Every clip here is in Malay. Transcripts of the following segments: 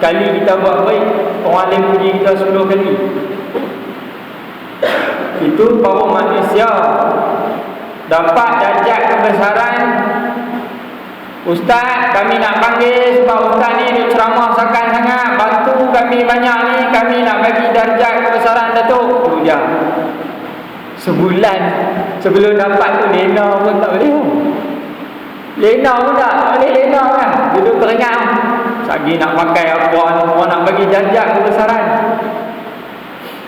sekali kita buat baik, orang lain puji kita 10 kali. Itu baru manusia dapat darjat kebesaran. Ustaz, kami nak panggil sebab ustaz ni duk ceramah sakan sangat, bantu kami banyak ni, kami nak bagi darjat kebesaran Datuk. Tu dia. Sebulan sebelum dapat tu lena pun tak boleh. Lena pun tak boleh lena kan. Duduk teringat lagi nak pakai apa, orang nak bagi darjat kebesaran.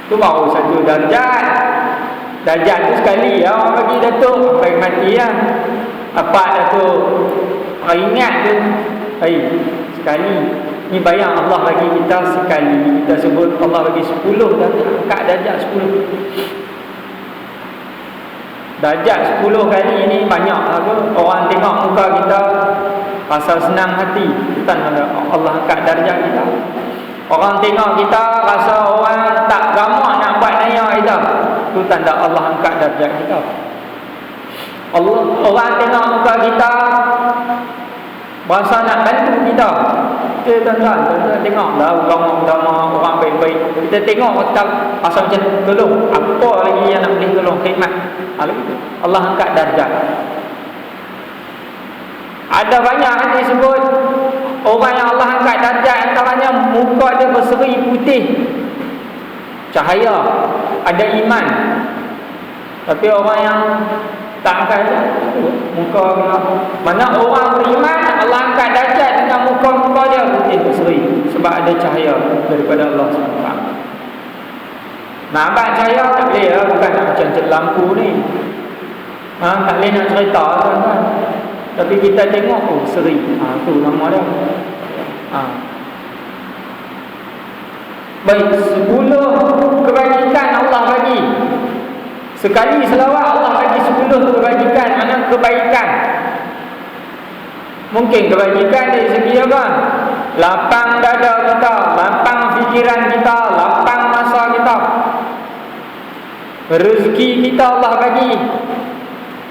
Tu baru satu darjat. Darjat tu sekali ya, orang bagi Datuk sampai mati lah. Apa Datuk ingat tu, sekali. Ni bayang Allah bagi kita sekali. Kita sebut Allah bagi 10 darjat, angkat darjat 10. Darjat 10 kali ni banyak lah tu. Orang tengok muka kita rasa senang hati, tanda Allah angkat darjat kita. Orang tengok kita rasa orang tak gamak nak buat naya kita, tu tanda Allah angkat darjat kita. Orang tengok muka kita berasa nak bantu kita, tuan-tuan tengoklah ulama-ulama orang baik-baik, kita tengok kita rasa macam tolong, apa lagi yang nak boleh tolong, khidmat. Allah angkat darjat. Ada banyak hadis sebut orang yang Allah angkat darjat, antaranya muka dia berseri putih, cahaya, ada iman. Tapi orang yang tak angkat darjat, muka mana orang beriman, Allah angkat darjat dengan muka-muka dia putih berseri, sebab ada cahaya daripada Allah SWT. Nampak cahaya tak boleh lah, bukan nak macam lampu ni. Tak boleh nak cerita tuan-tuan. Tapi kita tengok, seri. Tu nama dia. Baik, 10 kebajikan Allah bagi. Sekali selawat Allah bagi 10 kebajikan. Mana kebaikan? Mungkin kebajikan dari segi apa? Lapang dada kita, lapang fikiran kita, lapang masa kita. Rezeki kita Allah bagi.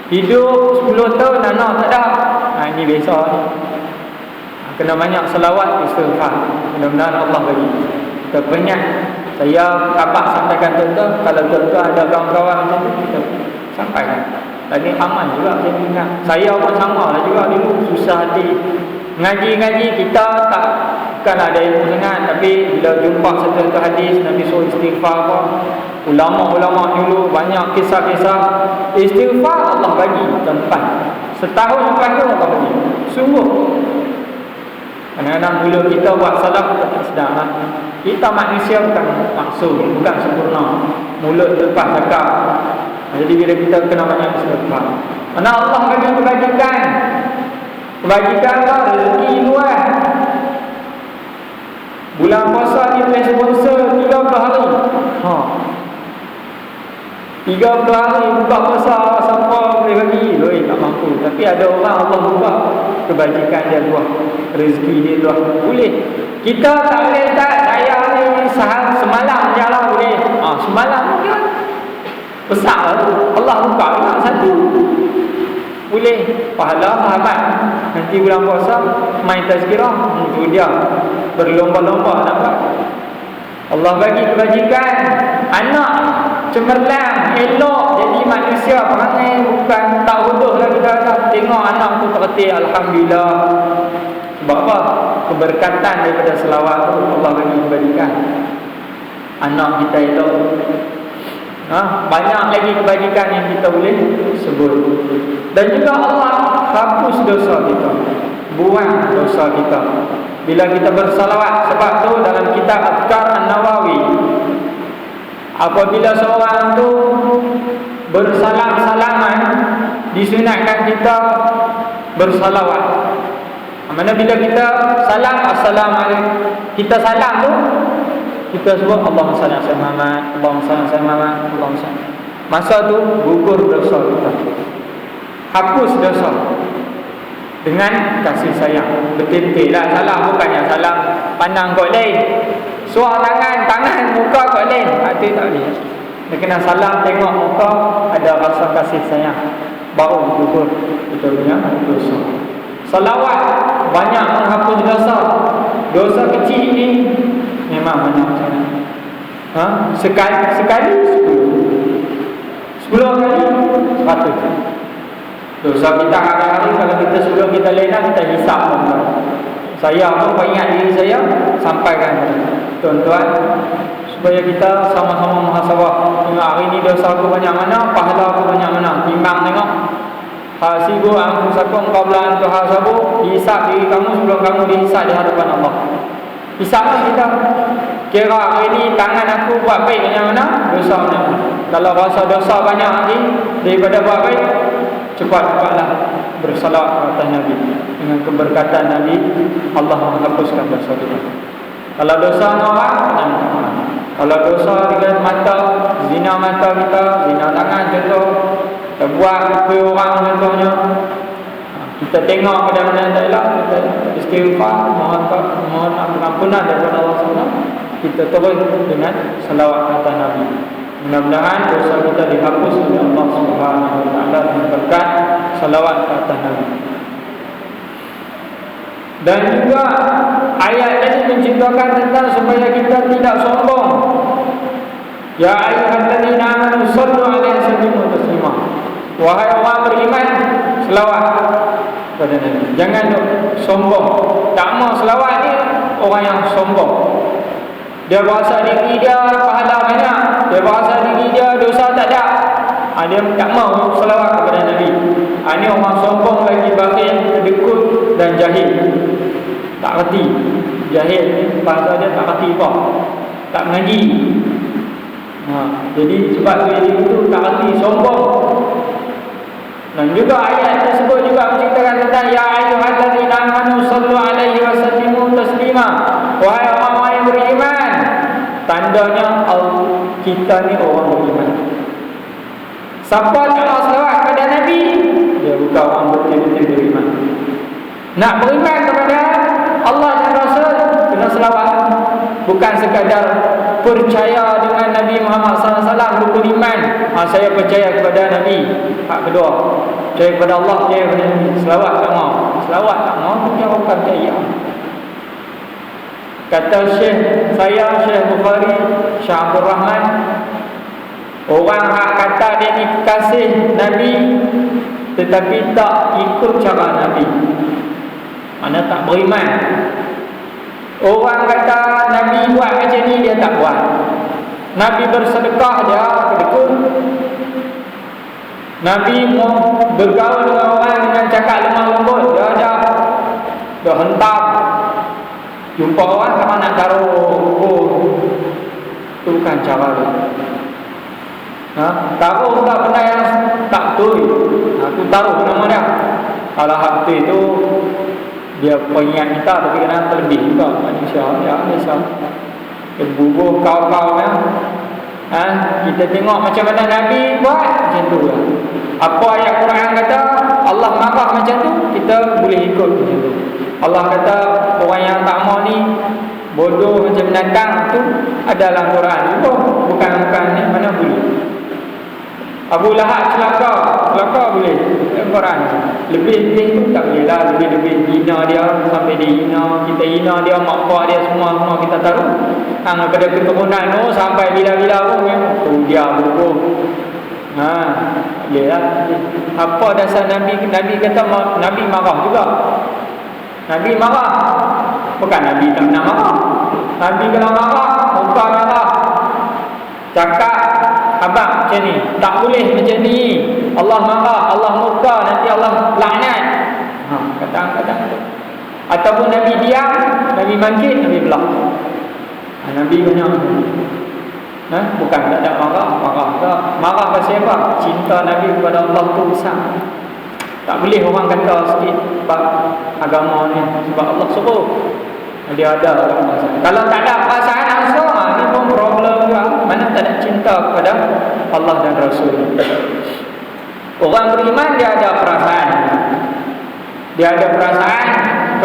Hidup 10 tahun anak tak ada. Ini biasa ni. Kena banyak selawat, istighfar. Mudah-mudahan Allah bagi. Kita penat. Saya dapat sampaikan tuan-tuan, kalau tuan-tuan ada kawan-kawan macam tu, kita sampaikan. Lagi aman juga saya ingat. Saya pun sama lah juga dulu, susah hati. Ngaji-ngaji kita takkan ada ilmu sangat, tapi bila jumpa satu-satu hadis Nabi suruh istighfar apa, ulama-ulama dulu banyak kisah-kisah istighfar Allah bagi tempat. Setahun lepas tu Allah bagi. Sungguh. Kadang-kadang bila kita buat salah, kita tak sedar lah. Kita manusia bukan maksud, bukan sempurna. Mulut lepas cakap. Jadi bila kita kena banyak istighfar. Mana Allah bagi kebajikan. Kebajikan lah, rezeki luas. Bulan puasa ni boleh sponsor 30 hari. 30 hari buka puasa, siapa boleh bagi? Tak mampu. Tapi ada orang Allah buka kebajikan dia luas, rezeki dia luas. Boleh. Kita tak boleh tak daya ni semalam je lah boleh. Semalam je besar lah tu. Allah buka nak satu. Boleh. Pahala sahabat. Nanti bulan puasa main tazkirah. Itu dia. Berlomba-lomba nampak. Allah bagi kebajikan. Anak cemerlang, elok jadi manusia. Perangai bukan tak bodoh lah kita. Tengok anak tu terti, alhamdulillah. Sebab apa? Keberkatan daripada selawat tu Allah bagi kebajikan. Anak kita elok. Banyak lagi kebajikan yang kita boleh sebut. Dan juga Allah hapus dosa kita, buang dosa kita bila kita bersalawat. Sebab tu dalam kitab Adhkar An-Nawawi, apabila seorang tu bersalam-salaman, disunatkan kita bersalawat. Mana bila kita salam, assalamualaikum, kita salam tu kita sebut Allahumma salli ala Muhammad, Allahumma salli ala Muhammad, Allahumma salli. Masa tu gugur dosa kita, hapus dosa dengan kasih sayang. Betul-betul lah salam, bukannya salam pandang kot lain, suar tangan muka kot lain. Itu tak boleh. Dia kena salam, tengok muka, ada rasa kasih sayang, baru gugur kita punya dosa. Salawat banyak menghapus dosa. Dosa kecil ni memang banyak sangat. Sekali 10 kali 100. Dosa kita hari-hari kalau kita sebelum kita lena kita hisap tuan-tuan. Saya pun ingat diri saya sampaikan tuan-tuan supaya kita sama-sama muhasabah. Tengok hari ni dosa aku banyak mana, pahala aku banyak mana. Timbang tengok. Hasibu anfusakum qabla an tuhasabu. Hisap diri kamu sebelum kamu dihisap di hadapan Allah. Hisap kita. Kira hari ni tangan aku buat baik banyak mana, dosa banyak mana. Kalau rasa dosa banyak lagi daripada buat baik, cepat-cepatlah bersalawat kepada Nabi. Dengan keberkatan Nabi, Allah menghapuskan dosa kita. Kalau dosa orang, kalau dosa dengan mata, zina mata kita, zina tangan contoh, kita buat ke orang contohnya, kita tengok pada mana tak elok, kita istighfar, mohon ampunan daripada Allah SWT. Kita terus dengan salawat kata Nabi. Mudah-mudahan dosa kita dihapus oleh Allah Subhanahu Wa Taala dengan berkat salawat kata Nabi. Dan juga ayat ini menceritakan tentang supaya kita tidak sombong. Ya ayyuhallazina amanu sallu alaihi wa sallimu taslima. Wahai orang beriman, selawat kepada Nabi. Jangan sombong. Tak mau selawat ni orang yang sombong. Dia berasa diri dia pahala banyak, dia berasa diri dia dosa tak ada. Dia tak mau selawat kepada Nabi. Ini orang sombong lagi, bakhil, kedekut dan jahil. Tak reti. Jahil ni bahasa dia tak reti apa, tak mengaji. Jadi sebab dia itu tak reti, sombong. Dan juga ayat tersebut juga menceritakan tentang ya ayyuhallazina amanu sallu alaihi wa sallimu taslima. Wahai orang-orang yang beriman, tandanya kita ni orang beriman. Siapa tak mau selawat kepada Nabi, dia bukan orang betul-betul beriman. Nak beriman kepada Allah dan Rasul, kena selawat. Bukan sekadar percaya dengan Nabi Muhammad SAW, rukun iman. Saya percaya kepada Nabi. Hak kedua, percaya kepada Allah, percaya kepada Nabi. Selawat tak mau. Selawat tak mau, dia bukan percaya. Kata Syekh saya, Syekh Bukhari, Syekh Abdul Rahman, orang hak kata dia ni kekasih Nabi tetapi tak ikut cara Nabi, mana tak beriman. Orang kata Nabi buat macam ni, dia tak buat. Nabi bersedekah, dia kedekut. Nabi mau bergaul dengan orang dengan cakap lemah lembut, dia hentak. Jumpa orang sama nak taruh, itu bukan cara dia. Taruh tak benda yang tak betul, aku taruh nama dia. Kalau hak betul itu dia pengingat kita, tapi kadang terlebih juga manusia. Ya, biasa bubuh kau-kau ya. Kita tengok macam mana Nabi buat, macam tu lah. Apa ayat Quran kata Allah marah macam tu, kita boleh ikut macam tu. Allah kata orang yang tak mau ni bodoh macam binatang, tu adalah Quran juga, bukan ni mana boleh. Abu Lahab celaka boleh Quran. Lebih tu tak boleh lah. Lebih hina dia, sampai dia hina, kita hina dia, mak pak dia semua kita taruh daripada keturunan tu sampai bila-bila pun memang tu dia bodoh. Boleh lah. Apa dasar Nabi kata Nabi marah juga. Nabi marah, bukan Nabi tak pernah marah. Nabi kalau marah, muka marah, cakap abang macam ni, tak boleh macam ni, Allah marah, Allah murka, nanti Allah laknat. Kadang-kadang ataupun Nabi diam, Nabi bangkit, Nabi belak. Nabi banyak bukan tak ada marah pasal apa? Cinta Nabi kepada Allah tu besar. Tak boleh orang kata sikit sebab agama ni, sebab Allah suruh. Dia ada perasaan. Kalau tak ada perasaan langsung, ni pun problem juga. Mana tak ada cinta kepada Allah dan Rasul. Orang beriman dia ada perasaan. Dia ada perasaan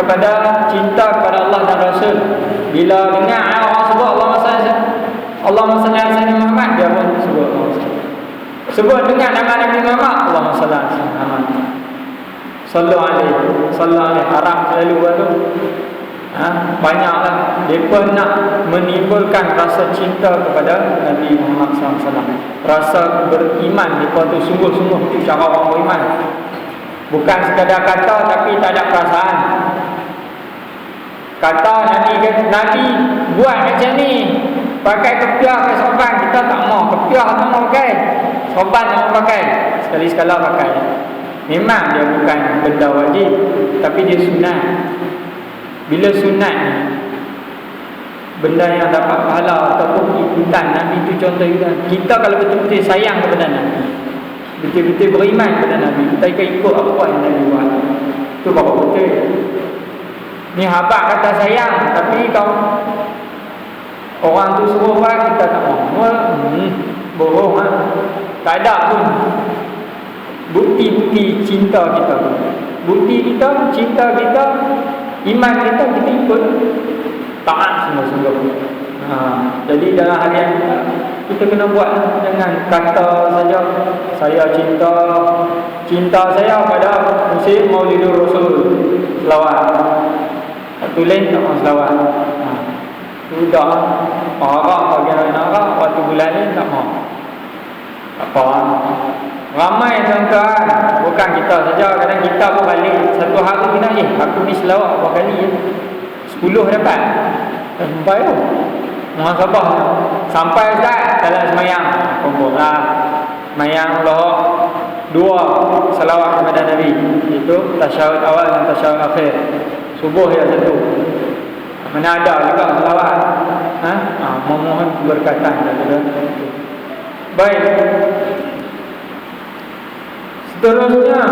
kepada cinta kepada Allah dan Rasul. Bila dengar orang sebut Allahumma salli ala sayyidina Muhammad, dia pun sebut sebut dengar nama Nabi Muhammad, Allahumma salli ala sayyidina Muhammad. Sallu alaihi, haram selalu buat tu. Banyaklah mereka nak menimbulkan rasa cinta kepada Nabi Muhammad SAW. Rasa beriman mereka tu sungguh-sungguh. Itu cara orang beriman. Bukan sekadar kata tapi tak ada perasaan. Kata Nabi buat macam ni, pakai kepiah ke sorban, kita tak mau. Kepiah tak mau pakai, sorban tak mau pakai, sekali-sekala pakai. Memang dia bukan benda wajib, tapi dia sunat. Bila sunat ni, benda yang dapat pahala ataupun ikutan Nabi tu, contoh kita kalau betul-betul sayang kepada Nabi, betul-betul beriman kepada Nabi, kita akan ikut apa yang Nabi buat. Itu baru betul. Ni habaq kata sayang, tapi kau orang tu suruh buat, kita tak mau. Bohong lah. Tak ada pun bukti-bukti cinta kita. Bukti kita, cinta kita, iman kita ikut. Taat semua-semua. Jadi dalam hal yang kita kena buat dengan kata saja. Saya cinta saya pada musim Maulidur Rasul, selawat. Tulen tak mau selawat. Sudah marah bagian marah, waktu bulan ni tak mau. Apa? Ramai tuan-tuan, bukan kita saja, kadang kita pun balik satu hari kena aku ni selawat berapa kali ya? 10 dapat. Sampai tu. Muhasabah. Sampai Ustaz dalam semayang. Kumpullah. Semayang Allah 2 salawat kepada Nabi. Itu tasyahud awal dan tasyahud akhir. Subuh ya satu. Mana ada juga salawat. Memohon keberkatan daripada itu. Baik. Seterusnya,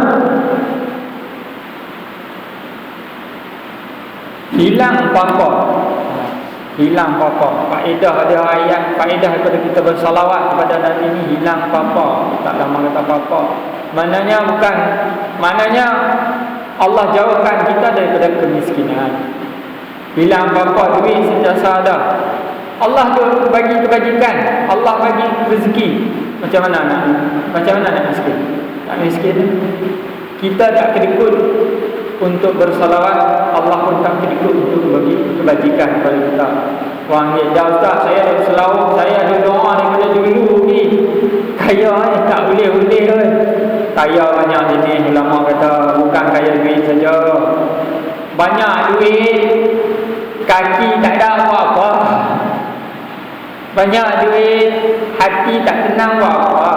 hilang apa-apa. Hilang apa-apa. Faedah dia ayat, faedah daripada kita bersalawat kepada Nabi ni hilang apa-apa. Tak lama kata apa-apa. Maknanya Allah jauhkan kita daripada kemiskinan. Hilang apa-apa, duit sentiasa ada. Allah tu bagi kebajikan, Allah bagi rezeki. Macam mana nak miskin? Tak miskin. Kita tak kedekut untuk bersalawat, Allah pun tak kedekut untuk bagi kebajikan kepada kita. Orang ni, dah Ustaz, saya ada selawat, saya ada doa daripada dulu ni. Kaya ni tak boleh-boleh kan. Kaya banyak jenis, ulama kata bukan kaya duit saja. Banyak duit, kaki tak ada apa-apa. Banyak duit, hati tak tenang apa-apa.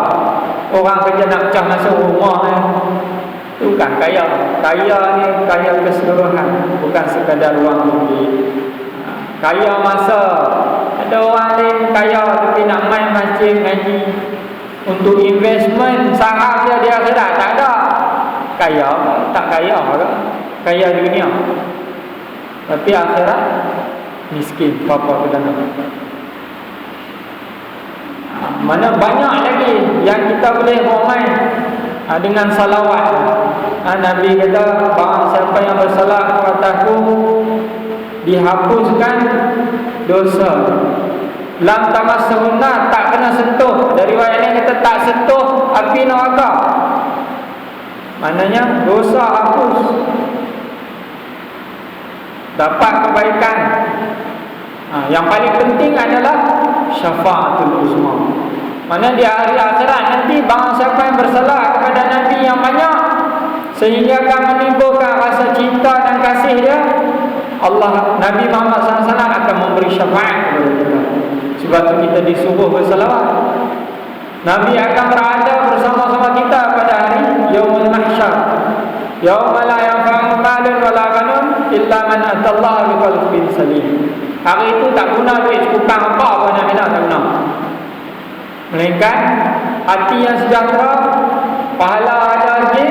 Orang kerja nak pecah masuk rumah ni, itu bukan kaya. Kaya ni kaya keseluruhan, bukan sekadar wang duit. Kaya masa. Ada orang ni kaya tapi nak main masjid ngaji, untuk investment saham dia akhirat tak ada. Kaya tak kaya ke? Kaya dunia, tapi akhirat miskin, apa-apa kedana. Mana banyak lagi yang kita boleh ramai dengan salawat. Nabi kata, barang siapa yang bersalat kepadaku dihapuskan dosa. Lam tamassahunna, tak kena sentuh. Dari riwayat lain kata tak sentuh api neraka. Maknanya dosa hapus. Dapat kebaikan. Yang paling penting adalah syafaatul uzma. Mana di hari akhirat nanti barang siapa yang bersalat kepada Nabi yang banyak sehingga akan menimbulkan rasa cinta dan kasih dia, Allah, Nabi Muhammad SAW akan memberi syafaat kepada kita. Sebab itu kita disuruh bersalawat. Nabi akan berada bersama-sama kita pada hari Yaumul Mahsyar. Yauma la yanfa'u malun wala banun illa man atallaha biqalbin salim. Hari itu tak guna duit cukupang apa nak bina, tak guna. Melainkan hati yang sejahtera, pahala ada lagi,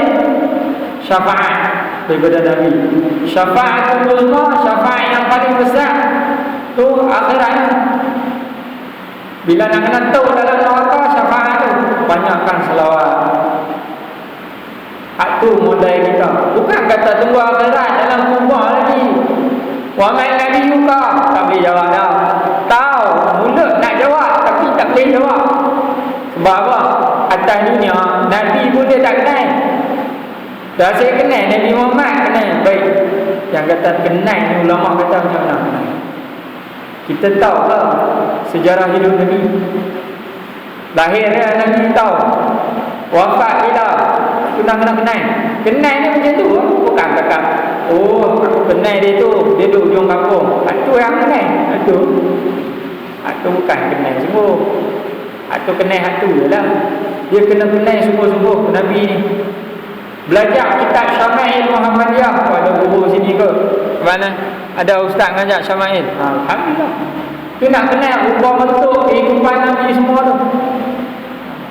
syafaat daripada Nabi. Syafaatul uzma, syafaat yang paling besar tu akhirat. Bila nak kena tahu dalam neraka, syafaat tu banyakkan selawat. Hak tu modal kita. Bukan kata tunggu akhirat dalam kubur lagi. Wa man nabiyuka, tak boleh jawab dah. Tahu mulut nak jawab tapi tak boleh jawab. Sebab apa? Atas dunia Nabi pun dia tak kenal. Dah saya kenal Nabi Muhammad, kenal baik. yang kata kenai ni, ulama kata macam mana? Kita tahu tak sejarah hidup Nabi? Lahir dia Nabi tahu, wafat bila tu nak kena kenai. Kenai ni macam tu, bukan cakap oh aku kenai dia tu, dia duduk ujung kampung, itu yang kenai. Itu bukan kenai sungguh. Itu kenai hatu je lah. Dia kena kenai sungguh-sungguh Nabi ni. Belajar kitab Syama'il Muhammadiyah. Ada guru sini ke? Mana? Ada ustaz ngajak Syama'il. Alhamdulillah. Dia nak kenal ubah bentuk kehidupan Nabi semua tu.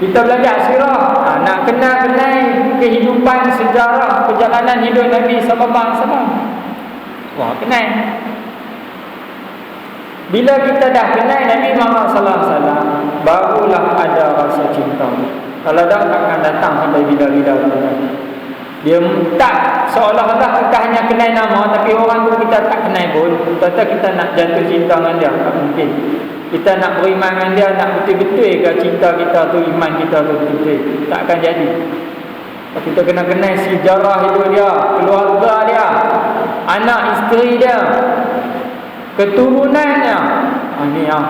Kita belajar sirah. Nak kenal kehidupan, sejarah, perjalanan hidup Nabi sallallahu alaihi wasallam. Wah, kenal. Bila kita dah kenal Nabi Muhammad sallallahu alaihi wasallam, barulah ada rasa cinta. Kalau tak akan datang sampai bila-bila. Dia tak seolah-olah kita hanya kenal nama, tapi orang tu kita tak kenal pun. Kata kita nak jatuh cinta dengan dia, tak mungkin. Kita nak beriman dengan dia, nak betul-betul ke cinta kita tu, iman kita tu betul-betul, tak akan jadi. Kita kena kenal sejarah hidup dia, keluarga dia, anak isteri dia, keturunannya. Ini yang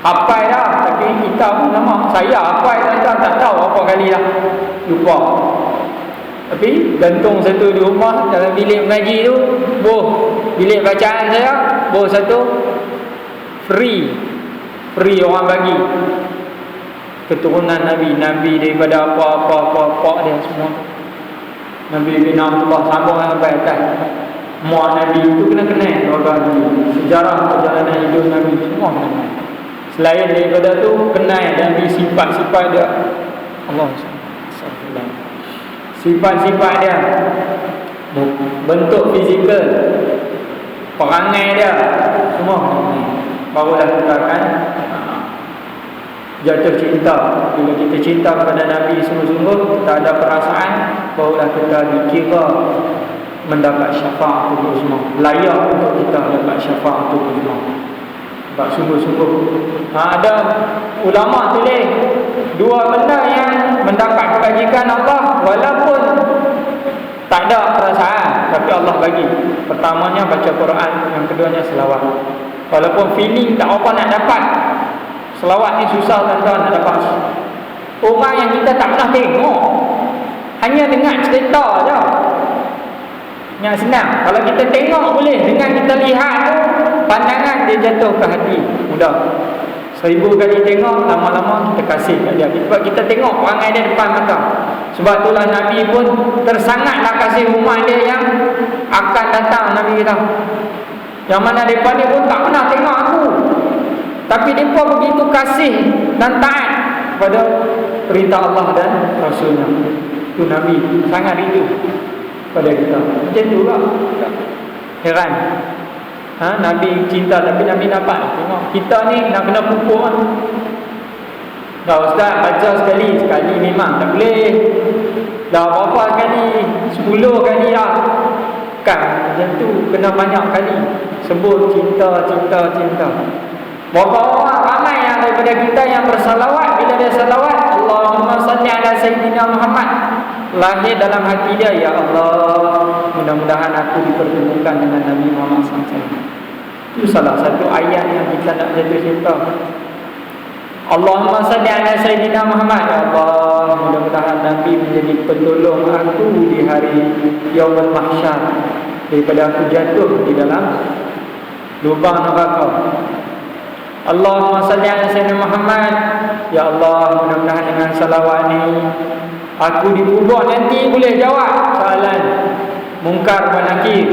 hafal dah, tapi kita pun sama. Saya hafal dah, tak tahu apa kali dah, lupa. Tapi gantung satu di rumah dalam bilik mengaji tu, bilik bacaan saya, satu free orang bagi. Keturunan Nabi daripada apa dia semua. Nabi bin Abdullah sambung sampai atas. Muat Nabi itu kena kenal keluarga Nabi. Sejarah perjalanan hidup Nabi semua kena. Selain daripada tu, kenal Nabi sifat-sifat dia. Allah SWT. Sifat-sifat dia, bentuk fizikal, perangai dia, semua. Barulah kita akan jatuh cinta. Bila kita cinta kepada Nabi sungguh-sungguh, kita ada perasaan, barulah kita dikira mendapat syafa'atul uzma, layak untuk kita dapat syafa'atul uzma. Sebab sungguh-sungguh ada ulama tulis dua benda yang mendapat kebajikan Allah walaupun tak ada perasaan, tapi Allah bagi. Pertamanya baca Quran, yang keduanya selawat. Walaupun feeling tak apa nak dapat, selawat ni susah tuan-tuan nak dapat. Orang yang kita tak pernah tengok, hanya dengar cerita je, yang senang. Kalau kita tengok boleh, dengan kita lihat tu, pandangan dia jatuh ke hati mudah. 1000 kali tengok, lama-lama kita kasih kat dia. Sebab kita tengok perangai dia depan mata. Sebab itulah Nabi pun tersangatlah kasih umat dia yang akan datang. Nabi kata, yang mana mereka ni pun tak pernah tengok aku, tapi mereka begitu kasih dan taat kepada perintah Allah dan Rasulnya. Itu Nabi sangat rindu pada kita. Macam tu lah. Heran. Nabi cinta, tapi Nabi dapat tengok. Kita ni nak kena pupuk kan. Dah ustaz baca sekali memang tak boleh. Dah berapa kali, 10 kali lah. Kan macam tu, kena banyak kali sebut cinta. Berapa orang ramai yang daripada kita yang bersalawat, bila dia salawat Allahumma salli ala Sayyidina Muhammad, lahir dalam hati dia, ya Allah, mudah-mudahan aku dipertemukan dengan Nabi Muhammad SAW. Itu salah satu ayat yang kita nak jatuh cinta. Allahumma salli ala Sayyidina Muhammad, ya Allah, mudah-mudahan Nabi menjadi penolong aku di hari Yaumul Mahsyar, daripada aku jatuh di dalam lubang neraka. Allahumma salli ala Sayyidina Muhammad, ya Allah, mudah-mudahan dengan salawat ni aku dikubur nanti boleh jawab soalan mungkar wa nakir,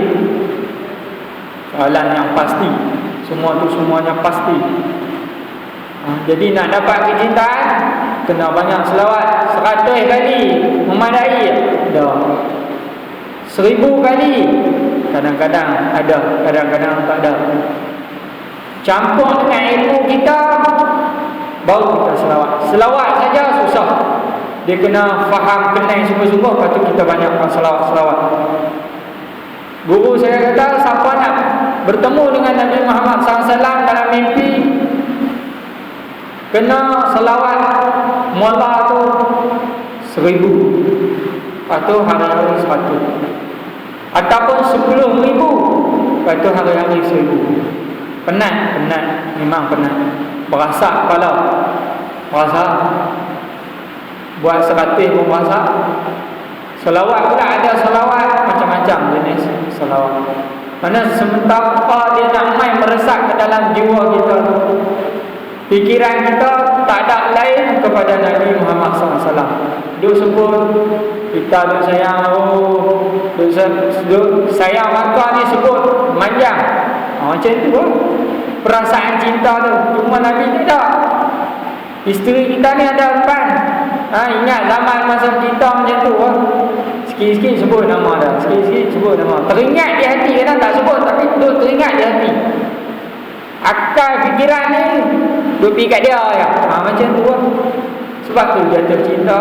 soalan yang pasti. Semuanya pasti. Jadi nak dapat kecintaan, kena banyak selawat. 100 kali memadai dah. 1000 kali kadang-kadang ada, kadang-kadang tak ada. Campur dengan ilmu kita, baru kita selawat. Selawat saja susah. Dia kena faham, kenal sungguh-sungguh, lepas tu kita banyakkan selawat-selawat. Guru saya kata, siapa nak bertemu dengan Nabi Muhammad SAW dalam mimpi, kena selawat mula tu 1000, lepas tu hari-hari 100. ataupun 10,000, lepas tu hari-hari 1,000. Penat, memang penat. Berasa kepala, berasa. Buat 100 pun berasa. Selawat pula ada selawat macam-macam jenis selawat. Mana sementara dia nak main meresap ke dalam jiwa kita, fikiran kita tak ada lain kepada Nabi Muhammad SAW. Dia sebut kita duk sayang, duk sayang maka ni sebut manjang. Macam tu perasaan cinta tu. Cuma Nabi ni tak. Isteri kita ni ada depan. Ingat zaman masa kita macam tu. Sikit-sikit sebut nama dah. Sikit-sikit sebut nama. Teringat di hati, kadang tak sebut tapi tu teringat di hati. Akal fikiran ni duk pergi kat dia ya. Macam tu Sebab tu jatuh cinta.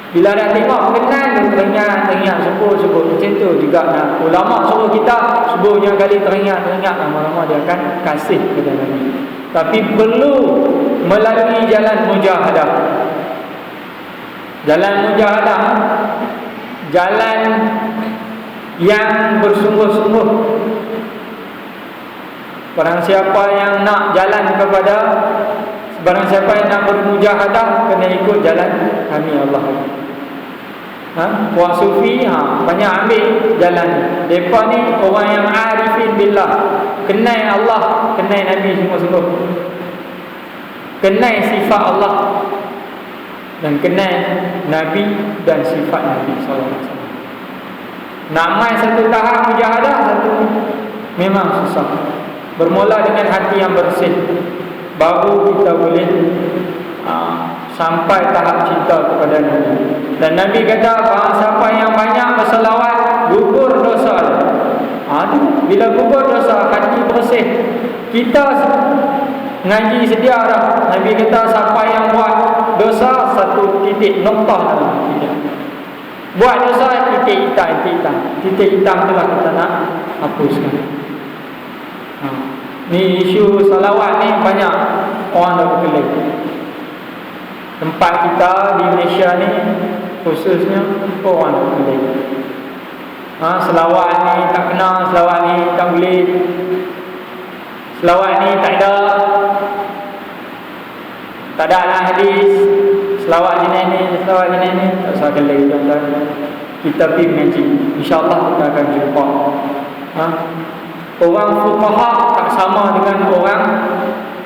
Bila dah tengok berkenan, dia teringat sebut. Macam tu juga ulama suruh kita sebutnya kali teringat, lama-lama dia akan kasih kepada Nabi. Tapi perlu melalui jalan mujahadah. Jalan mujahadah, jalan yang bersungguh-sungguh. Barang siapa yang nak jalan kepada, barang siapa yang nak bermujahadah, kena ikut jalan kami Allah. Puan Sufi banyak ambil jalan ni. Mereka ni orang yang arifin billah, kenal Allah, kenal Nabi sungguh-sungguh, kenal sifat Allah dan kenal Nabi dan sifat Nabi SAW. Nak main satu tahap mujahadah, satu memang susah. Bermula dengan hati yang bersih, baru kita boleh sampai tahap cinta kepada Nabi. Dan Nabi kata, siapa yang banyak berselawat, gugur dosa. Bila gugur dosa, hati bersih. Kita ngaji sedia dah. Nabi kata, siapa yang buat dosa, satu titik noktah dalam tidak. Buat dosa, titik hitam itulah kita nak hapuskan. Ni isu salawat ni banyak orang dah berkelit. Tempat kita di Malaysia ni khususnya orang dah berkelit. Selawat ni tak kena, selawat ni tak boleh, selawat ni tak ada lah hadis. Selawat jenis ni, tak usah kelit tuan-tuan. Kita pergi mengaji, InsyaAllah kita akan jumpa. Orang fuqaha tak sama dengan orang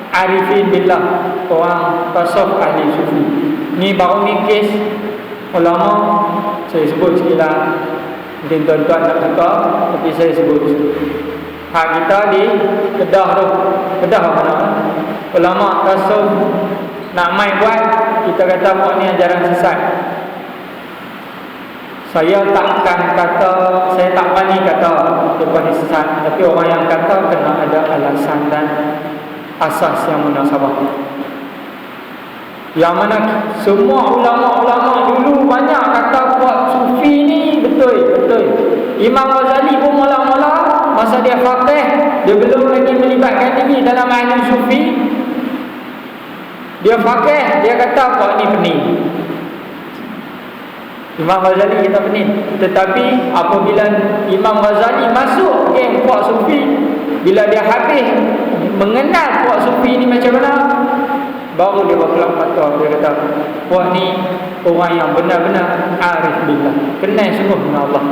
arifin billah, orang tasawuf ahli sufi. Ni baru ni kes ulama, saya sebut sikit lah. Mungkin tuan-tuan tak suka, tapi saya sebut. Hak kita di Kedah tu, Kedah mana? Ulama tasawuf nak main buat, kita kata buat ni ajaran sesat. Saya tak berani kata lepas ni sesat. Tapi orang yang kata kena ada alasan dan asas yang munasabah. Yang mana semua ulama-ulama dulu banyak kata buat sufi ni betul. Imam Ghazali pun mula-mula masa dia faqih, dia belum lagi melibatkan diri dalam ahli sufi, dia faqih, dia kata buat ni pening. Imam Ghazali kita pening. Tetapi apabila Imam Ghazali masuk geng puak sufi, bila dia habis mengenal puak sufi ni macam mana, baru dia berkelang patah. Dia kata puak ni orang yang benar-benar arif billah, kenal sungguh dengan Allah.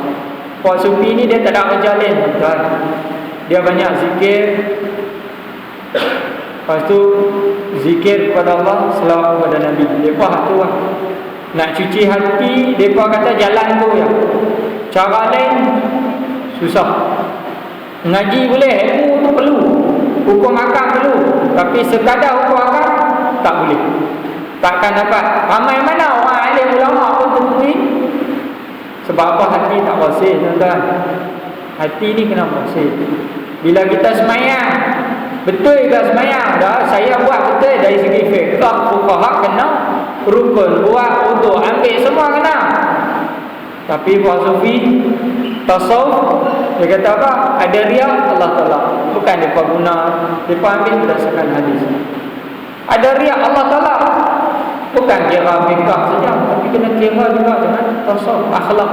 Puak sufi ni dia tak ada kerja lain, dia banyak zikir. Lepas tu zikir kepada Allah, selawat kepada Nabi. Dia faham tu lah. Nak cuci hati, mereka kata jalan tu ya. Cara lain susah. Ngaji boleh, ilmu tu perlu, hukum akam perlu, tapi sekadar hukum akam tak boleh. Takkan dapat. Ramai mana orang alim ulama pun temui. Sebab apa? Hati tak bersih, tuan-tuan. Hati ni kena bersih. Bila kita semayang, betul ke semayang? Dah, saya buat betul dari segi fiqh, fuqaha kena rukun, buat wudu, ambil semua kena. Tapi buat sufi tasawuf, dia kata apa? Ada riak, Allah tolak. Bukan mereka guna, mereka ambil berdasarkan hadis. Ada riak, Allah tolak. Bukan kira fiqh saja, tapi kena kira juga dengan tasawuf, akhlak.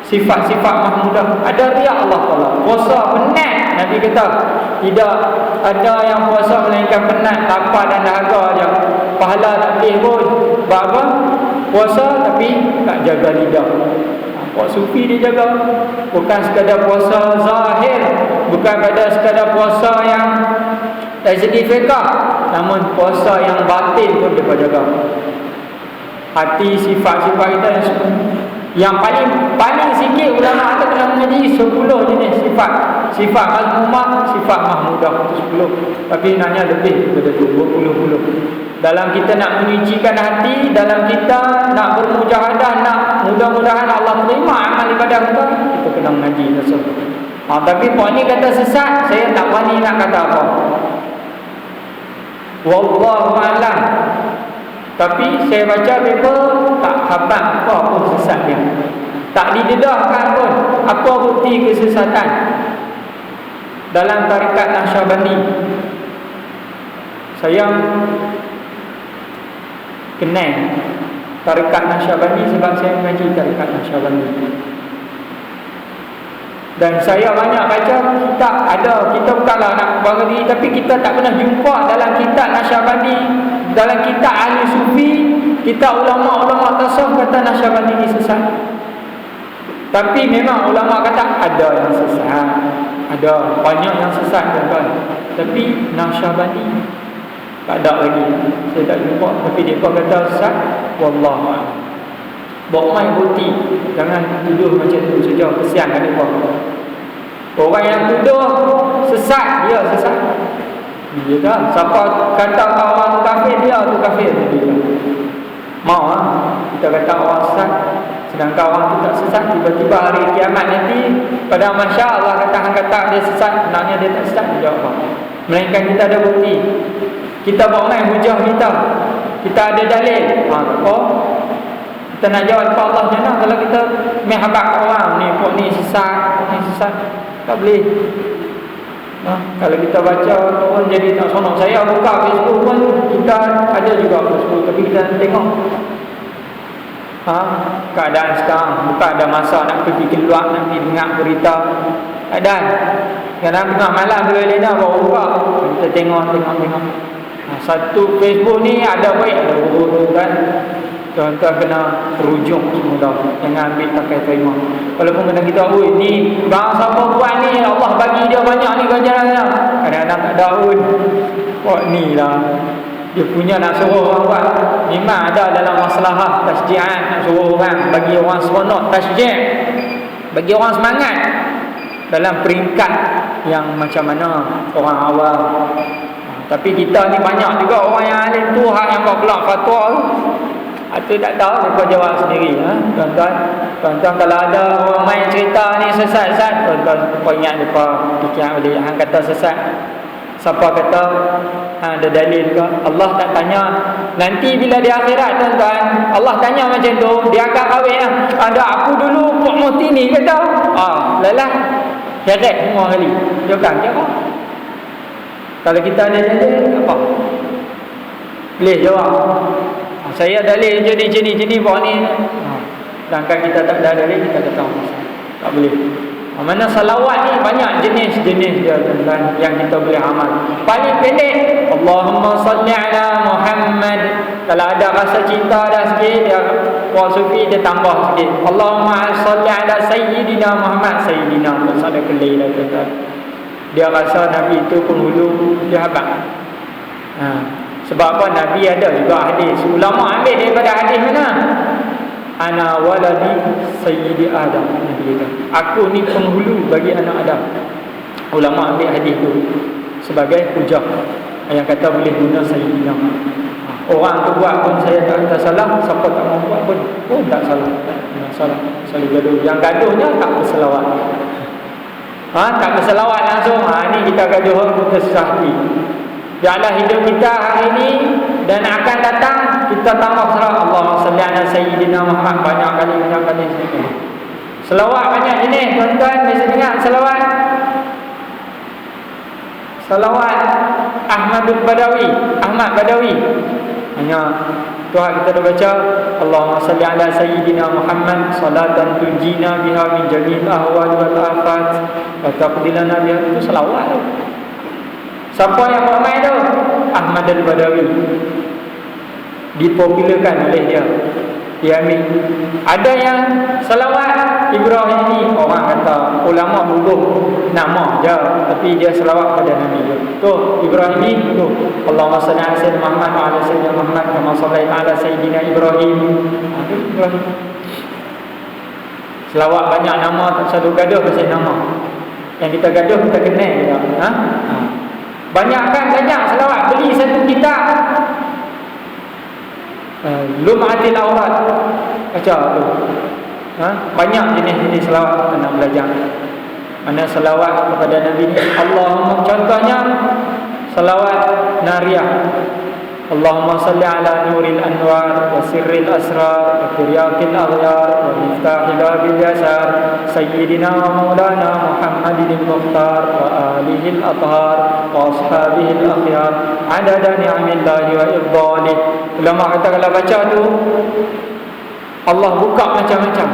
sifat-sifat mahmudah. Ada riak Allah Taala. Puasa penat, Nabi kata tidak ada yang puasa melainkan penat, lapar dan dahaga aja. Pahala tak boleh pun. Sebab apa? Puasa tapi tak jaga lidah. Puasa sufi dia jaga. Bukan sekadar puasa zahir, bukan sekadar puasa yang dari segi fiqah, namun puasa yang batin pun dia jaga. Hati, sifat-sifat kita yang paling sikit ulama ada kena mengaji 10 jenis sifat. Sifat mazmumah, sifat mahmudah, itu 10. Tapi nanya lebih daripada 20. Dalam kita nak menyucikan hati, dalam kita nak bermujahadah, nak mudah-mudahan Allah terima amal ibadah kita, kita kena mengaji tersebut. Tapi puan ni kata sesat, saya tak berani nak kata apa. Wallahu a'lam. Tapi saya baca paper tak habaq apa pun sesat dia. Tak didedahkan pun apa bukti kesesatan dalam tarikat Naqsyabandi. Saya kenal tarikat Naqsyabandi sebab saya mengaji tarikat Naqsyabandi. Dan saya banyak baca kitab, ada kita bukanlah nak bangga diri, tapi kita tak pernah jumpa dalam kitab Naqsyabandi, dalam kitab ahli sufi, kitab ulama-ulama tasawuf kata Naqsyabandi ni sesat. Tapi memang ulama kata ada yang sesat, ada banyak yang sesat kan. Tapi Naqsyabandi tak ada lagi, saya tak jumpa. Tapi dia kata sesat. Wallahu a'lam. Bawa main bukti, jangan tuduh macam tu saja, kesian kat mereka. Orang yang tuduh sesat, dia sesat. Dia dah, siapa kata orang tu kafir, dia tu kafir. Mau kita kata orang sesat, sedangkan orang tu tak sesat. Tiba-tiba hari kiamat nanti, pada Masya Allah kata dia sesat, sebenarnya dia tak sesat, dia jawab apa? Melainkan kita ada bukti. Kita bawa main hujah kita ada dalil. Kita nak jawab kepada Allah macam mana kalau kita menghabaq orang ni, pok ni sesat, tak boleh. Kalau kita baca pun jadi tak sonok. Saya buka Facebook pun, kita ada juga Facebook, tapi kita tengok keadaan sekarang. Bukan ada masa nak pergi keluar, nak pergi dengar berita keadaan. Kadang tengah malam bila lena baru buka, kita tengok. Satu Facebook ni ada baik, ada buruk kan. Tuan-tuan kena rujuk semula. Jangan ambil pakai terima. Walaupun kena kita, ni bangsa perempuan ni Allah bagi dia banyak ni ganjarannya. Kadang-kadang tak daun. Ni lah dia punya nak suruh orang buat. Memang ada dalam masalah tasji'an, nak suruh orang, bagi orang seronok tasji', bagi orang semangat dalam peringkat yang macam mana orang awam. Tapi kita ni banyak juga orang yang alim tu, hak yang buat kelak fatwa tu. Itu tak tahu, mereka jawab sendiri. Tuan-tuan kalau ada orang main cerita ni sesat-sesat, tuan-tuan ingat mereka fikir boleh. Hang kata sesat, siapa kata ada dalil ke? Allah tak tanya. Nanti bila di akhirat tuan-tuan, Allah tanya macam tu, dia akan kahwin ada aku dulu Pak Muhti ni kata lelah heret semua kali. Dia kan apa? Kalau kita ada dalil apa? Boleh jawab. Saya dalil jenis bahawa ni. Sedangkan kita tak ada dalil, kita kata tak boleh. Mana salawat ni banyak jenis-jenis dia tuan-tuan yang kita boleh amal. Paling pendek, Allahumma salli ala Muhammad. Kalau ada rasa cinta dah sikit, dia Puan Sufi dia tambah sikit. Allahumma salli ala Sayyidina Muhammad. Sayyidina Muhammad kelailah tuan-tuan. Dia rasa Nabi itu penghulu, dia habaq. Sebab apa? Nabi ada juga hadis. Ulama ambil daripada hadis mana? Ana waladi sayyidi Adam. Nabi kata, aku ni penghulu bagi anak Adam. Ulama ambil hadis tu sebagai hujah yang kata boleh guna sayyidina. Orang tu buat pun saya tak kata salah, siapa tak mau buat pun tak salah. Tak salah. Selalu gaduh. Yang gaduhnya tak berselawat. Tak berselawat langsung. Ni kita gaduh, kita susah hati. Biarlah hidup kita hari ini dan akan datang, kita tambah selawat Allahumma salli ala Sayyidina Muhammad banyak kali. Selawat banyak jenis tuan-tuan. Biasa dengar selawat Ahmad Badawi. Hanya Tuhan kita dah baca Allahumma salli ala sayyidina Muhammad salatan tunjina biha min jami'il ahwal wal afat wa taqdilana biha. Itu selawat tu. Siapa yang ramai tu? Ahmad al-Badawi. Dipopularkan oleh dia. Dia ambil. Ada yang selawat Ibrahim ni, orang kata ulama bubuh nama je, tapi dia selawat pada Nabi dia. Tu Ibrahim ni tu. Allahumma salli ala sayyidina Muhammad wa ala sayyidina Muhammad kama shallaita ala sayyidina Ibrahim. Ibrahim. Selawat banyak nama, tak satu gaduh pasal nama. Yang kita gaduh kita kenal juga. Banyak selawat. Beli satu kitab Lum'atil Awrad, baca tu. Banyak jenis-jenis selawat kita nak belajar. Mana selawat kepada Nabi ni, Allahumma, contohnya selawat nariyah. Allahumma salli ala nuril anwar wa sirril asrar wa tiryaqil aghyar wa miftahil babil yasar sayyidina wa maulana Muhammadin al-Mukhtar wa alihi al-athhar wa ashabihi al-akhyar adada ni'amillahi wa ifdalih. Ulama kata kalau baca tu Allah buka macam-macam.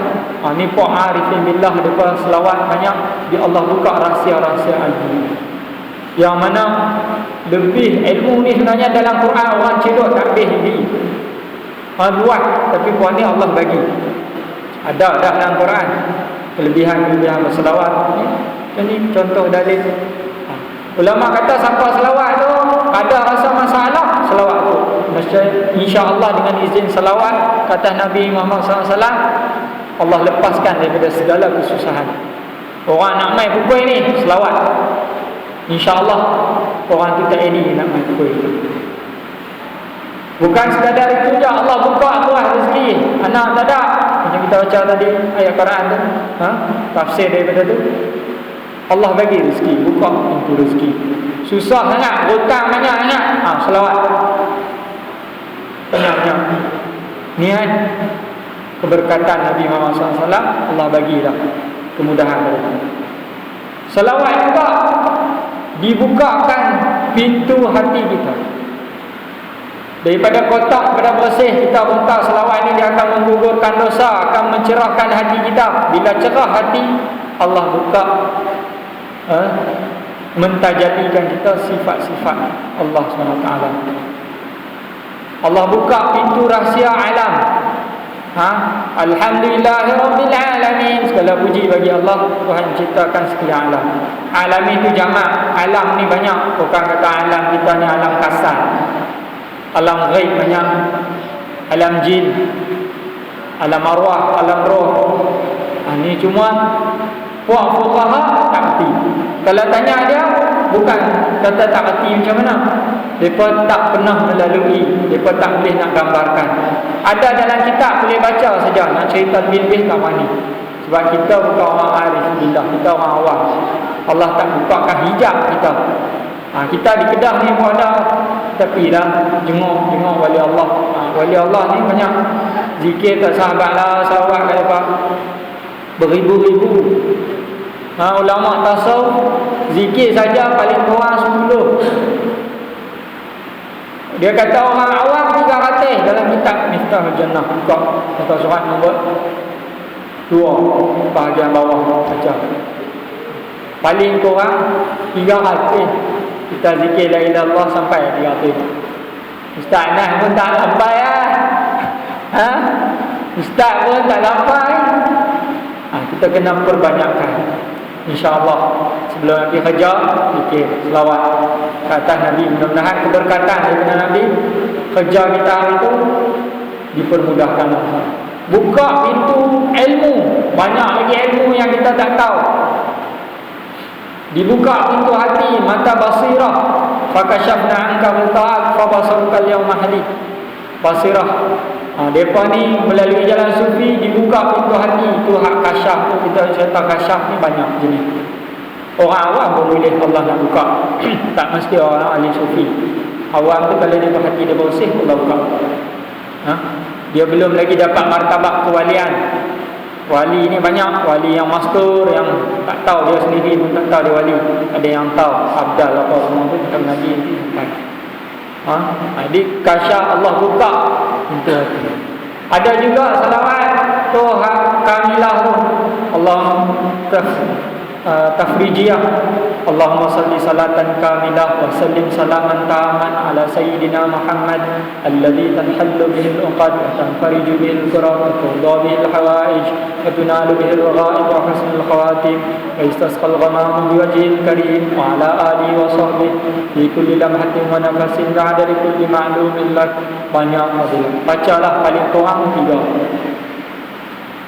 Ni Pak Arifin Billah depa selawat banyak, dia Allah buka rahsia-rahsia ilmu. Yang mana lebih ilmu ni sebenarnya dalam Quran orang cedok tak habis ni. Luas, tapi puan ni Allah bagi. Ada dah dalam Quran kelebihan-kelebihan berselawat ni. Ini contoh dalil. Ulama kata siapa selawat tu ada rasa masalah, selawat tu insya-Allah dengan izin selawat kata Nabi Muhammad SAW, Allah lepaskan daripada segala kesusahan. Orang nak main pukul ni selawat, insya-Allah orang tu tak ini nak main pukul itu. Bukan sekadar itu je, Allah buka luas rezeki. Anak tak ada, macam kita baca tadi ayat Quran tu, tafsir daripada tu, Allah bagi rezeki, buka pintu rezeki. Susah sangat, hutang banyak sangat, selawat banyak-banyak. Niat keberkatan Nabi Muhammad SAW, Allah bagilah kemudahan pada kita. Selawat juga dibukakan pintu hati kita. Daripada kotak kepada bersih, kita minta selawat ini, dia akan menggugurkan dosa, akan mencerahkan hati kita. Bila cerah hati, Allah buka mentajadikan kita sifat-sifat Allah SWT. Allah buka pintu rahsia alam. Alhamdulillahirabbil alamin. Segala puji bagi Allah, Tuhan ciptakan sekalian alam. Alam itu jamak, alam ni banyak. Bukan kata alam kita ni alam kasar. Alam ghaib banyak. Alam jin, alam arwah, alam roh. Ni cuma puak fuqaha tak erti. Kalau tanya dia, bukan kata tak erti macam mana, mereka tak pernah melalui, mereka tak boleh nak gambarkan. Ada dalam kitab boleh baca saja, nak cerita lebih tak mani. Sebab kita bukan orang arif billah, kita orang awam. Allah tak bukakan hijab kita. Kita di Kedah ni pun ada, tapi dah jenguk wali Allah. Wali Allah ni banyak zikir, tak sahabat lah, sahabat kata apa, beribu-ribu. Ulama tasawuf zikir saja paling kurang 10. Dia kata orang awam 300 dalam kitab Miftahul Jannah. Buka kata surat nombor 2 bahagian bawah saja. Paling kurang 300 kita zikir la ilaha illallah sampai 300. Ustaz Nah pun tak sampai Ustaz pun tak sampai. Kita kena perbanyakkan, InsyaAllah sebelum Nabi kerja, zikir, selawat ke atas Nabi. Mudah-mudahan keberkatan daripada Nabi, kerja kita hari itu dipermudahkan. Buka pintu ilmu, banyak lagi ilmu yang kita tak tahu. Dibuka pintu hati, mata basirah. Fakashafna anka muta'at fabasaruka al-yawma hadid. Basirah. Mereka ni melalui jalan sufi dibuka pintu hati. Itu hak kasyaf tu, kita cerita kasyaf ni banyak jenis. Orang awam pun boleh Allah nak buka. Tak mesti orang ahli sufi. Awam tu kalau dia berhati dia bersih, Allah buka. Dia belum lagi dapat martabat kewalian. Wali ni banyak, wali yang mastur, yang tak tahu dia sendiri pun tak tahu dia wali. Ada yang tahu abdal apa semua tu, kita Nabi nanti sampai. Jadi kasyaf Allah buka pintu hati. Ada juga salawat tu kamilah tu, Allah tafrijiyah, Allahumma salli salatan kamilah wa sallim salaman taman ala sayyidina Muhammad alladhi tanhallu bihi al-uqad wa tanfariju bihi al-kurab wa tuḍa bihi al-hawaij wa tunalu bihi al-raghaib wa husnul khawatim wa istasqa al-ghamamu biwajhihi al-karim wa ala alihi wa sahbihi fi kulli lamhatin wa nafasin ba'da kulli ma'lumin lak. Banyak fadilah. Bacalah paling kurang 3.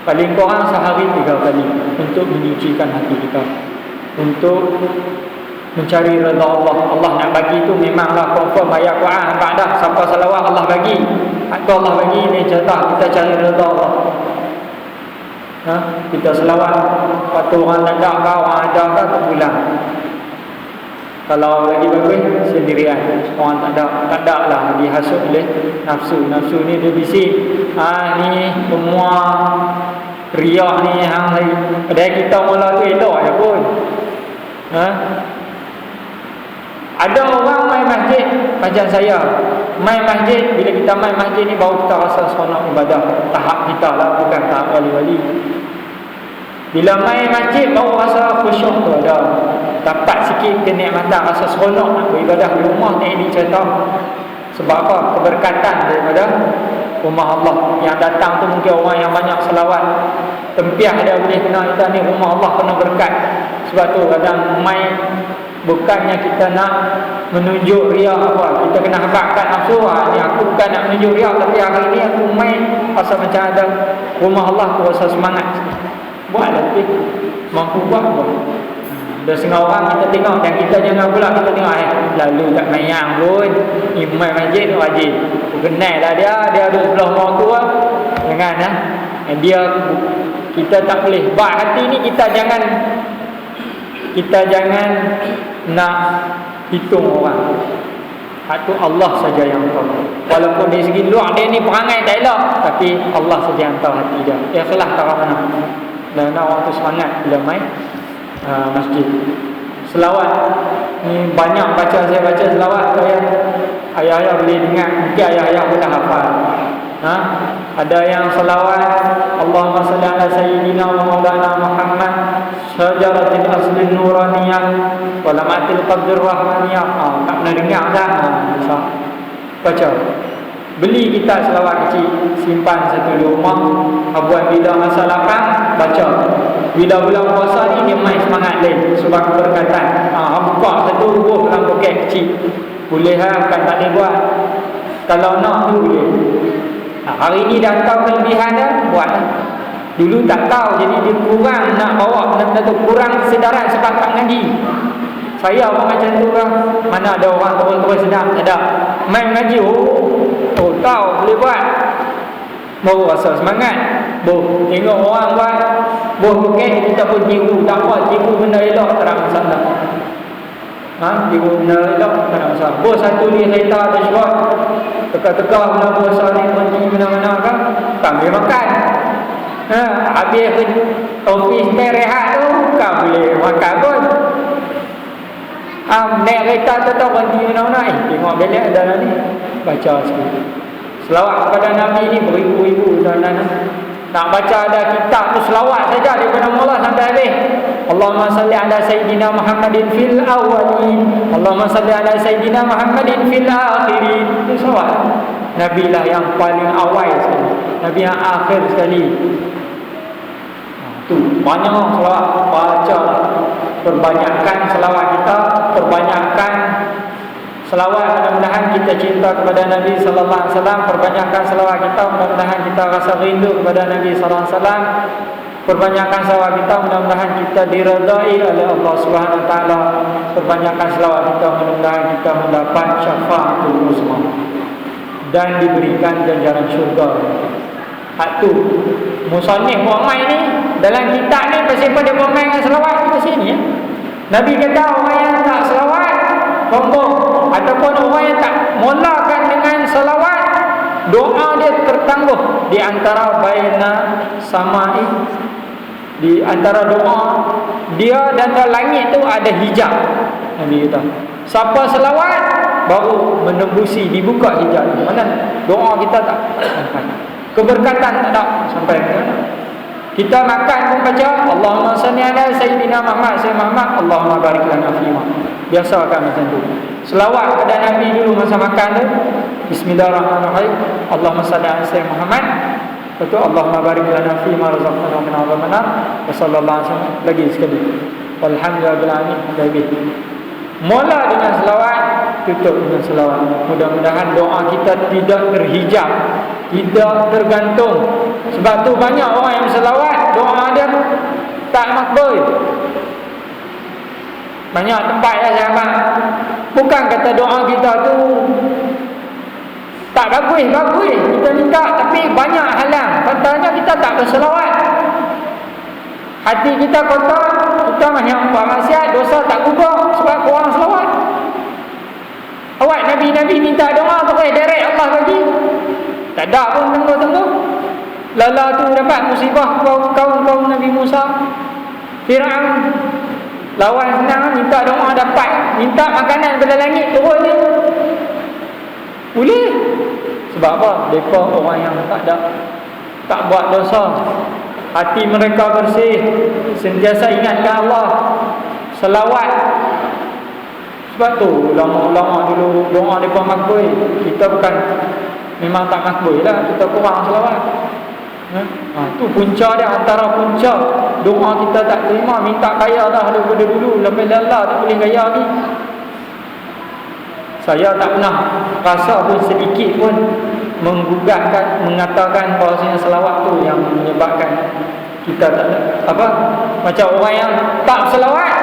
Paling kurang sehari 3 kali untuk menyucikan hati kita, untuk mencari redha Allah. Allah nak bagi tu memanglah confirm ayat Quran nampak dah. Siapa salawat Allah bagi, atau Allah bagi ni jatah kita cari redha Allah. Kita selawat, waktu orang tak ada kau, orang ada kau terpulang. Kalau lagi bagus sendirian, orang tak ada lah dihasut oleh nafsu. Nafsu ni dia bisik, ni semua riak ni hang padahal kita mula tu elok je pun. Ada orang main masjid macam saya. Main masjid, bila kita main masjid ni baru kita rasa seronok ibadah. Tahap kita lah, bukan tahap wali-wali. Bila main masjid baru rasa khusyuk tu ada. Dapat sikit kenikmatan, rasa seronok nak beribadah di rumah ni. Ini cerita sebab apa? Keberkatan daripada rumah Allah. Yang datang tu mungkin orang yang banyak selawat, tempiah dia boleh kena kita ni rumah Allah kena berkat. Sebab tu kadang main bukannya kita nak menunjuk riak apa, kita kena habakkan nafsu. Ni aku bukan nak menunjuk riak, tapi hari ni aku main rasa macam ada rumah Allah, aku rasa semangat. Buatlah lebih mampu buat. Ada setengah orang kita tengok, dan kita jangan pula kita tengok lalu tak mayang pun, imam masjid tu wajib. Aku kenal lah dia duduk sebelah rumah aku lah. Jangan dia, kita tak boleh. Bak hati ni kita jangan nak hitung orang. Hak tu Allah saja yang tahu. Walaupun dari segi luar dia ni perangai tak elok, tapi Allah saja yang tahu hati dia. Ikhlas tak mana. Dan orang tu semangat bila main masjid. Selawat ni banyak saya baca selawat tu yang ayah-ayah boleh dengar. Mungkin ayah-ayah pun dah hafal. Ada yang selawat Allahumma salli ala sayyidina wa maulana Muhammad syajaratil aslin nuraniyah wa lamatil qabdir rahmaniyah. Tak pernah dengar dah. Baca. Beli kitab selawat kecil, simpan satu di rumah. Buat bila masa lapang baca. Bila bulan puasa ni dia main semangat lain sebab keberkatan. Buka satu buah dalam poket kecil. Boleh kan, tak boleh buat. Kalau nak tu boleh. Hari ni dah tahu kelebihan dah, buatlah. Dulu tak tahu, jadi dia kurang nak bawa benda-benda tu, kurang kesedaran sebab tak ngaji. Saya pun macam tu kan. Mana ada orang terus sedap, tak ada. Main ngaji, tahu boleh buat. Baru rasa semangat. Tengok orang buat, poket kita pun tiru. Tak apa, tiru benda elok, tak ada masalah. Tiru benda elok, tak ada masalah. Satu ni kereta ada syuat, teka-teka benda puasa ni pergi mana-mana kan, tak boleh makan. Habis ofis rehat tu, tak boleh makan pun. Naik kereta tu berhenti mana-mana. Tengok belak dalam ni, baca sikit. Selawat kepada Nabi ni beribu-ribu dalam. Nak baca ada kitab tu selawat saja daripada mula sampai habis. Allahumma salli ala sayyidina Muhammadin fil awwalin, Allahumma salli ala sayyidina Muhammadin fil akhirin. Itu selawat. Nabi lah yang paling awal sekali, Nabi yang akhir sekali. Tu banyak selawat. Baca, perbanyakkan selawat kita, perbanyakkan selawat. Mudah-mudahan kita cinta kepada Nabi sallallahu alaihi wasallam. Perbanyakkan selawat kita, mudah-mudahan kita rasa rindu kepada Nabi sallallahu alaihi wasallam. Perbanyakkan selawat kita, mudah-mudahan kita diredai oleh Allah Subhanahu wa taala. Perbanyakkan selawat kita, mudah-mudahan kita mendapat syafaatul uzma dan diberikan ganjaran syurga. Hak tu musannif buat main ni dalam kitab ni, pasal dia buat main dengan selawat kita sini ya. Nabi kata orang yang tak selawat sombong, ataupun orang yang tak mulakan dengan selawat, doa dia tertangguh di antara baina samai, di antara doa dia dan langit tu ada hijab. Nabi kata siapa selawat baru menembusi, dibuka hijab. Mana doa kita tak sampai. Keberkatan tak ada sampai ke mana. Kita makan pun baca Allahumma salli ala sayyidina Muhammad, Sayyidina Muhammad, Allahumma barik lana fima. Biasakan macam tu. Selawat kepada Nabi dulu masa makan tu. Bismillahirrahmanirrahim. Allahumma salli ala sayyidina Muhammad. Betul, Allahumma barik lana fima razaqtana min adzabannar. Wa sallallahu alaihi wasallam lagi sekali. Walhamdulillahil alamin. Mula dengan selawat, tutup dengan selawat. Mudah-mudahan doa kita tidak terhijab, tidak tergantung. Sebab tu banyak orang yang selawat, doa dia tak makbul. Banyak tempat ya sahabat. Bukan kata doa kita tu tak bagus, kita minta, tapi banyak halang. Katanya kita tak berselawat. Hati kita kotor, kita banyak buat maksiat, dosa tak gugah sebab kurang selawat. Awak Nabi-Nabi minta doa terus direct Allah bagi. Tak ada pun tunggu-tunggu. Lala tu dapat musibah kaum Nabi Musa, Fir'aun. Lawan senang, minta doa dapat. Minta makanan daripada langit turun ni. Boleh. Sebab apa? Mereka orang yang tak buat dosa. Hati mereka bersih, sentiasa ingatkan Allah, selawat. Sebab tu ulama-ulama dulu doa mereka makbul. Kita bukan, memang tak makbul lah, kita kurang selawat. Tu punca dia, antara punca doa kita tak terima. Minta kaya dah daripada dulu, lepas lelah tak boleh kaya ni. Saya tak pernah rasa pun sedikit pun menggugatkan, mengatakan bahawasanya selawat tu yang menyebabkan kita tak apa, macam orang yang tak selawat,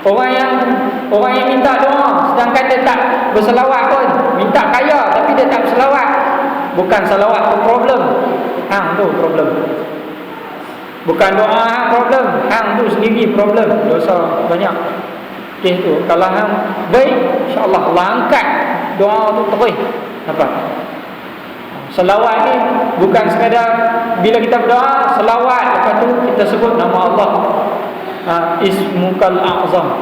orang yang minta doa sedangkan dia tak berselawat pun, minta kaya tapi dia tak berselawat. Bukan selawat tu problem, hang tu problem. Bukan doa hang problem, hang tu sendiri problem, dosa banyak. Okey tu, kalau hang baik, insya-Allah Allah angkat doa tu terus. Nampak? Selawat ni bukan sekadar bila kita berdoa selawat, lepas tu kita sebut nama Allah, Ismukal A'zam.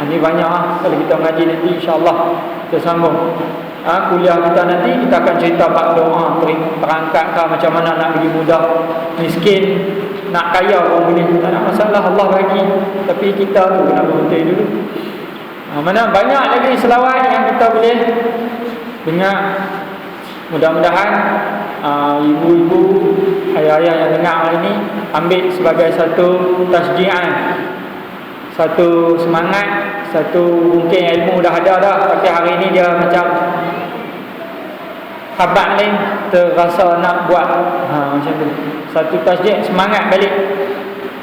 Ni banyak kalau kita mengaji nanti, insya-Allah kita sambung. Kuliah kita nanti kita akan cerita bab doa, terangkat macam mana nak bagi mudah, miskin nak kaya pun boleh, tak ada masalah, Allah bagi. Tapi kita tu kena berhenti dulu. Mana banyak lagi selawat yang kita boleh dengar. Mudah-mudahan ibu-ibu, ayah-ayah yang dengar hari ini ambil sebagai satu tasjian, satu semangat, satu mungkin ilmu dah ada dah, tapi hari ini dia macam habaq lain, terasa nak buat macam tu. Satu tasjid, semangat balik.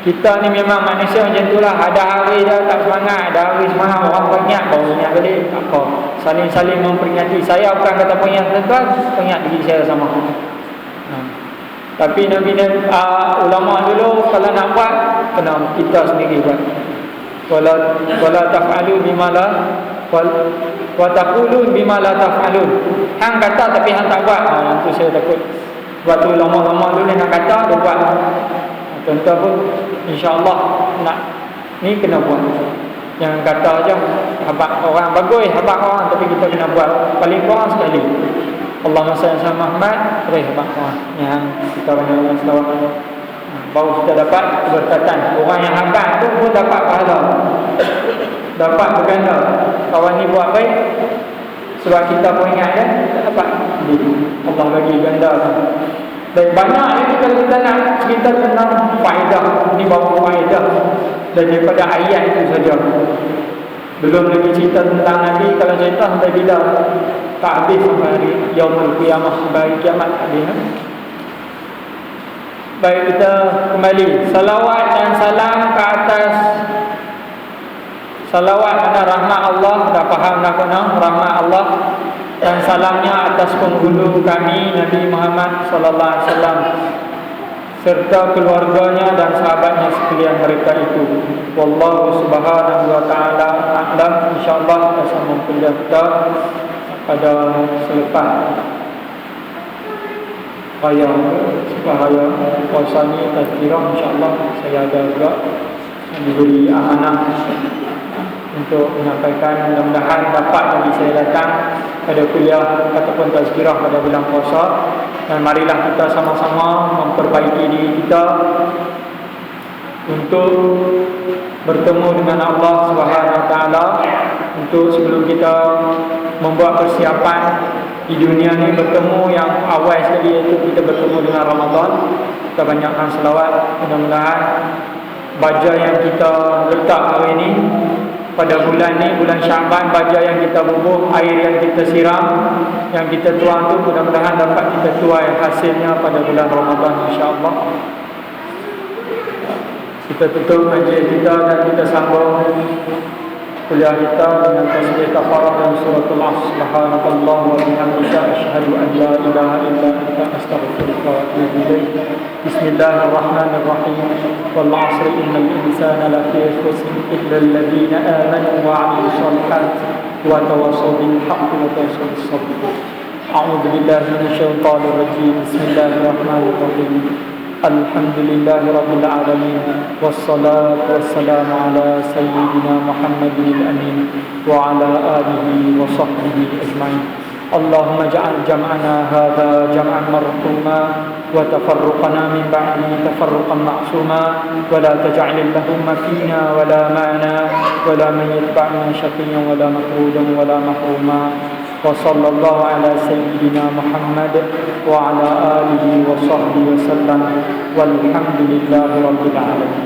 Kita ni memang manusia macam tu lah. Ada hari dah tak semangat, ada hari semangat, orang peringat baru ingat balik. Tak apa, saling-saling memperingati. Saya bukan kata peringat tuan-tuan, peringat diri saya sama. Tapi ulama dulu kalau nak buat, kena kita sendiri buat. Wala taf'alu bima la wa taqulun bima la taf'alun. Hang kata tapi hang tak buat. Itu saya takut. Sebab tu ulama-ulama dulu nak kata, dia buat. Tuan-tuan pun insya-Allah nak ni kena buat. Jangan kata aja habaq orang bagus, habaq orang, tapi kita kena buat paling kurang sekali. Allahumma salli ala Muhammad, habaq orang yang kita banyak selawat. Baru kita dapat keberkatan. Orang yang habaq tu pun dapat pahala, dapat berganda. Kawan ni buat baik, sebab kita pun ingat kan, kita dapat Allah bagi ganda. Dan banyak lagi kalau kita nak cerita tentang faedah. Ini bawa faedah daripada ayat itu saja. Belum lagi cerita tentang Nabi. Kalau cerita sampai bila tak habis, sampai hari Yaumul Qiyamah, sampai hari kiamat tak habis. Baik, kita kembali. Salawat dan salam ke atas. Salawat kerana rahmat Allah. Dah faham dah kena rahmat Allah. Dan salamnya atas penghulu kami Nabi Muhammad sallallahu alaihi wasallam serta keluarganya dan sahabatnya sekalian mereka itu. Wallahu subhanahu wa ta'ala a'lam. InsyaAllah kita sambung kuliah kita pada selepas raya puasa ni tazkirah. InsyaAllah saya ada juga diberi amanah untuk menyampaikan, mudah-mudahan dapat bagi saya datang pada kuliah ataupun tazkirah pada bulan puasa. Dan marilah kita sama-sama memperbaiki diri kita untuk bertemu dengan Allah Subhanahu Wa Taala. Untuk sebelum kita membuat persiapan di dunia ni, bertemu yang awal sekali iaitu kita bertemu dengan Ramadan. Kita banyakkan selawat, mudah-mudahan baja yang kita letak hari ini pada bulan ni, bulan Syaban, baja yang kita bubuh, air yang kita siram, yang kita tuang tu, mudah-mudahan dapat kita tuai hasilnya pada bulan Ramadan, insya-Allah. Kita tutup majlis kita dan kita sambung kuliah kita dengan tasbih kafarah dan suratul Asr. Subhanallah wa bihamdika asyhadu an la ilaha illa anta astaghfiruka wa atubu ilaik. Bismillahirrahmanirrahim. Wal 'asri innal insana lafi khusr illa alladhina amanu wa 'amilus solihati wa tawassaw bil haqqi wa tawassaw bis sabr. A'udzu billahi minasyaitonir rajim. Bismillahirrahmanirrahim. Alhamdulillahi Rabbil Alamin. Wassalatu wassalamu ala Sayyidina Muhammadin al-Amin wa ala alihi wa sahbihi ajma'in. Allahumma ja'al jam'ana hadha jam'an marhuma wa tafarruqana min ba'di tafarruqan ma'suma wa la taj'al lahumma fina wa la ma'na wa la man yatba'na shaqiyyan wa la mahrudan wa la mahruma. وصلى الله على سيدنا محمد وعلى آله وصحبه وسلم والحمد لله رب العالمين.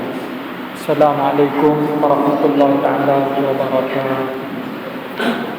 السلام عليكم ورحمة الله تعالى وبركاته.